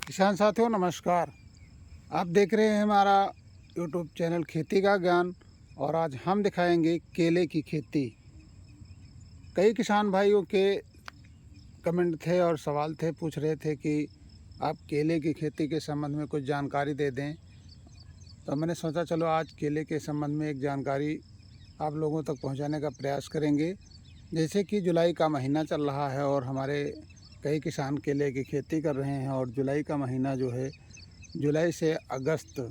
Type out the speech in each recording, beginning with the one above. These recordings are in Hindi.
किसान साथियों नमस्कार। आप देख रहे हैं हमारा यूट्यूब चैनल खेती का ज्ञान और आज हम दिखाएंगे केले की खेती। कई किसान भाइयों के कमेंट थे और सवाल थे, पूछ रहे थे कि आप केले की खेती के संबंध में कुछ जानकारी दे दें। तो मैंने सोचा चलो आज केले के संबंध में एक जानकारी आप लोगों तक पहुंचाने का प्रयास करेंगे। जैसे कि जुलाई का महीना चल रहा है और हमारे कई किसान केले की खेती कर रहे हैं और जुलाई का महीना जो है, जुलाई से अगस्त,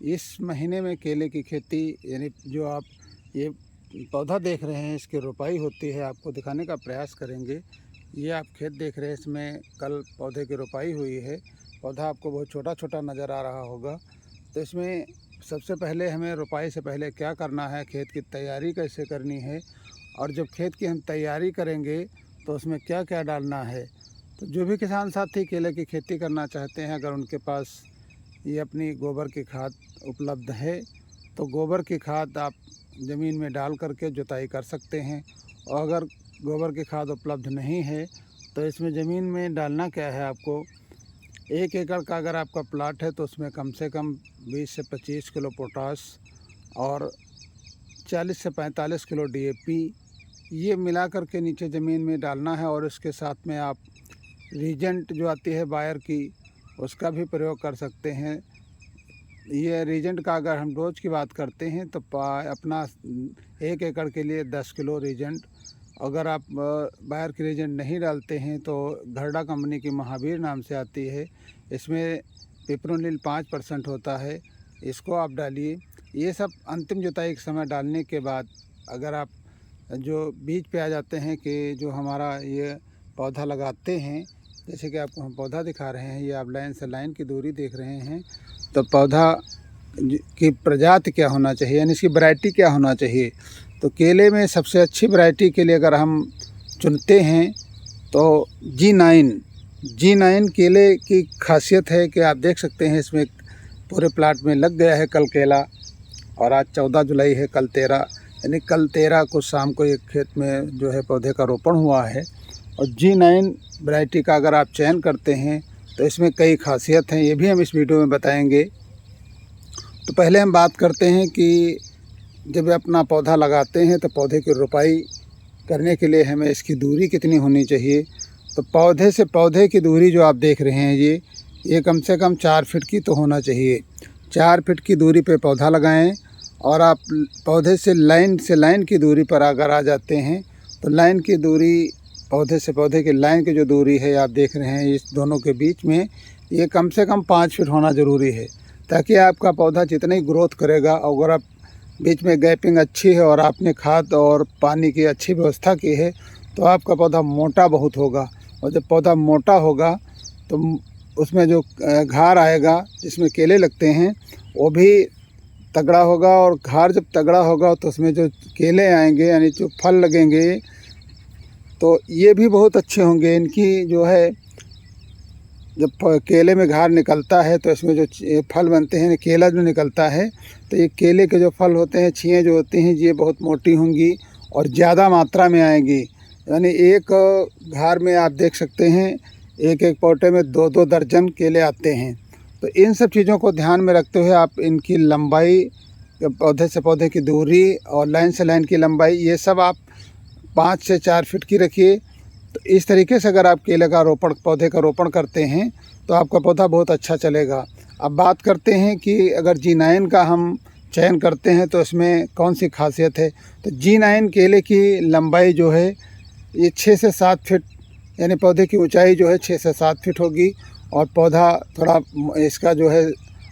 इस महीने में केले की खेती यानी जो आप ये पौधा देख रहे हैं इसकी रोपाई होती है। आपको दिखाने का प्रयास करेंगे। ये आप खेत देख रहे हैं, इसमें कल पौधे की रोपाई हुई है। पौधा आपको बहुत छोटा छोटा नज़र आ रहा होगा। तो इसमें सबसे पहले हमें रोपाई से पहले क्या करना है, खेत की तैयारी कैसे करनी है और जब खेत की हम तैयारी करेंगे तो उसमें क्या क्या डालना है। तो जो भी किसान साथी केले की खेती करना चाहते हैं, अगर उनके पास ये अपनी गोबर की खाद उपलब्ध है तो गोबर की खाद आप ज़मीन में डाल करके जुताई कर सकते हैं। और अगर गोबर की खाद उपलब्ध नहीं है तो इसमें ज़मीन में डालना क्या है, आपको 1 एकड़ का अगर आपका प्लाट है तो उसमें कम से कम 20 से 25 किलो पोटास और 40 से 45 किलो DAP ये मिला करके नीचे ज़मीन में डालना है। और इसके साथ में आप रीजेंट जो आती है बायर की, उसका भी प्रयोग कर सकते हैं। ये रीजेंट का अगर हम डोज की बात करते हैं तो अपना 1 एकड़ के लिए 10 किलो रीजेंट। अगर आप बायर की रीजेंट नहीं डालते हैं तो घरडा कंपनी की महावीर नाम से आती है, इसमें पिप्रोनिल 5% होता है, इसको आप डालिए। ये सब अंतिम जुताई के समय डालने के बाद अगर आप जो बीज पे आ जाते हैं कि जो हमारा ये पौधा लगाते हैं, जैसे कि आपको हम पौधा दिखा रहे हैं, ये आप लाइन से लाइन की दूरी देख रहे हैं। तो पौधा की प्रजाति क्या होना चाहिए, यानी इसकी वैरायटी क्या होना चाहिए। तो केले में सबसे अच्छी वैरायटी के लिए अगर हम चुनते हैं तो G9 केले की खासियत है कि आप देख सकते हैं इसमें पूरे प्लाट में लग गया है कल केला। और आज 14 जुलाई है, कल 13, यानी कल 13 को शाम को एक खेत में जो है पौधे का रोपण हुआ है। और G9 वैरायटी का अगर आप चयन करते हैं तो इसमें कई खासियत हैं, ये भी हम इस वीडियो में बताएंगे। तो पहले हम बात करते हैं कि जब अपना पौधा लगाते हैं तो पौधे की रोपाई करने के लिए हमें इसकी दूरी कितनी होनी चाहिए। तो पौधे से पौधे की दूरी जो आप देख रहे हैं ये कम से कम 4 फीट की तो होना चाहिए। 4 फीट की दूरी पे पौधा लगाएं। और आप पौधे से लाइन की दूरी पर अगर आ जाते हैं तो लाइन की दूरी, पौधे से पौधे की लाइन की जो दूरी है आप देख रहे हैं, इस दोनों के बीच में ये कम से कम 5 फीट होना ज़रूरी है, ताकि आपका पौधा जितना ही ग्रोथ करेगा। अगर आप बीच में गैपिंग अच्छी है और आपने खाद और पानी की अच्छी व्यवस्था की है तो आपका पौधा मोटा बहुत होगा। और जब पौधा मोटा होगा तो उसमें जो घार आएगा जिसमें केले लगते हैं वो भी तगड़ा होगा। और घार जब तगड़ा होगा तो उसमें जो केले आएंगे यानी जो फल लगेंगे तो ये भी बहुत अच्छे होंगे। इनकी जो है जब केले में घार निकलता है तो इसमें जो फल बनते हैं, केला जो निकलता है तो ये केले के जो फल होते हैं, छियाँ जो होती हैं, ये बहुत मोटी होंगी और ज़्यादा मात्रा में आएंगी। यानी एक घार में आप देख सकते हैं एक पौटे में 2-2 दर्जन केले आते हैं। तो इन सब चीज़ों को ध्यान में रखते हुए आप इनकी लंबाई, पौधे से पौधे की दूरी और लाइन से लाइन की लंबाई, ये सब आप 5 से 4 फीट की रखिए। तो इस तरीके से अगर आप केले का पौधे का रोपण करते हैं तो आपका पौधा बहुत अच्छा चलेगा। अब बात करते हैं कि अगर G9 का हम चयन करते हैं तो इसमें कौन सी खासियत है। तो G9 केले की लंबाई जो है ये 6 से 7 फीट, यानी पौधे की ऊंचाई जो है 6 से 7 फीट होगी। और पौधा थोड़ा इसका जो है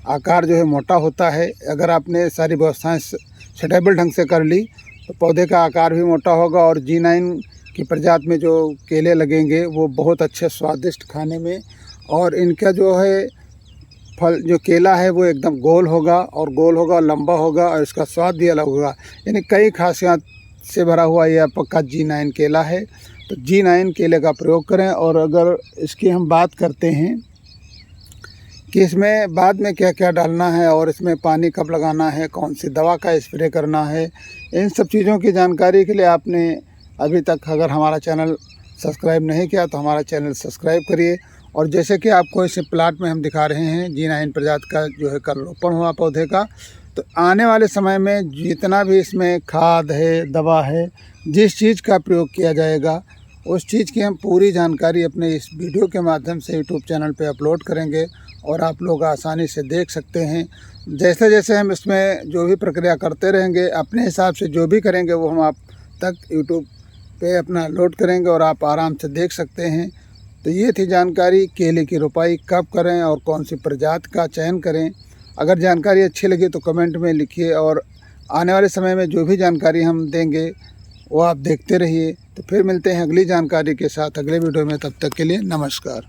आकार जो है मोटा होता है। अगर आपने सारी व्यवस्थाएँ सुटेबल ढंग से कर ली तो पौधे का आकार भी मोटा होगा। और G9 की प्रजाति में जो केले लगेंगे वो बहुत अच्छे स्वादिष्ट खाने में, और इनका जो है फल जो केला है वो एकदम गोल होगा और लंबा होगा और इसका स्वाद भी अलग होगा। यानी कई खासियत से भरा हुआ यह पक्का G9 केला है। तो G9 केले का प्रयोग करें। और अगर इसकी हम बात करते हैं कि इसमें बाद में क्या क्या डालना है और इसमें पानी कब लगाना है, कौन सी दवा का स्प्रे करना है, इन सब चीज़ों की जानकारी के लिए आपने अभी तक अगर हमारा चैनल सब्सक्राइब नहीं किया तो हमारा चैनल सब्सक्राइब करिए और जैसे कि आपको इस प्लाट में हम दिखा रहे हैं G9 प्रजाति का जो है कल रोपण हुआ पौधे का। तो आने वाले समय में जितना भी इसमें खाद है, दवा है, जिस चीज़ का प्रयोग किया जाएगा उस चीज़ की हम पूरी जानकारी अपने इस वीडियो के माध्यम से यूट्यूब चैनल पे अपलोड करेंगे और आप लोग आसानी से देख सकते हैं। जैसे जैसे हम इसमें जो भी प्रक्रिया करते रहेंगे, अपने हिसाब से जो भी करेंगे वो हम आप तक यूट्यूब पे अपना लोड करेंगे और आप आराम से देख सकते हैं। तो ये थी जानकारी, केले की रोपाई कब करें और कौन सी प्रजाति का चयन करें। अगर जानकारी अच्छी लगी तो कमेंट में लिखिए और आने वाले समय में जो भी जानकारी हम देंगे वो आप देखते रहिए। तो फिर मिलते हैं अगली जानकारी के साथ अगले वीडियो में, तब तक के लिए नमस्कार।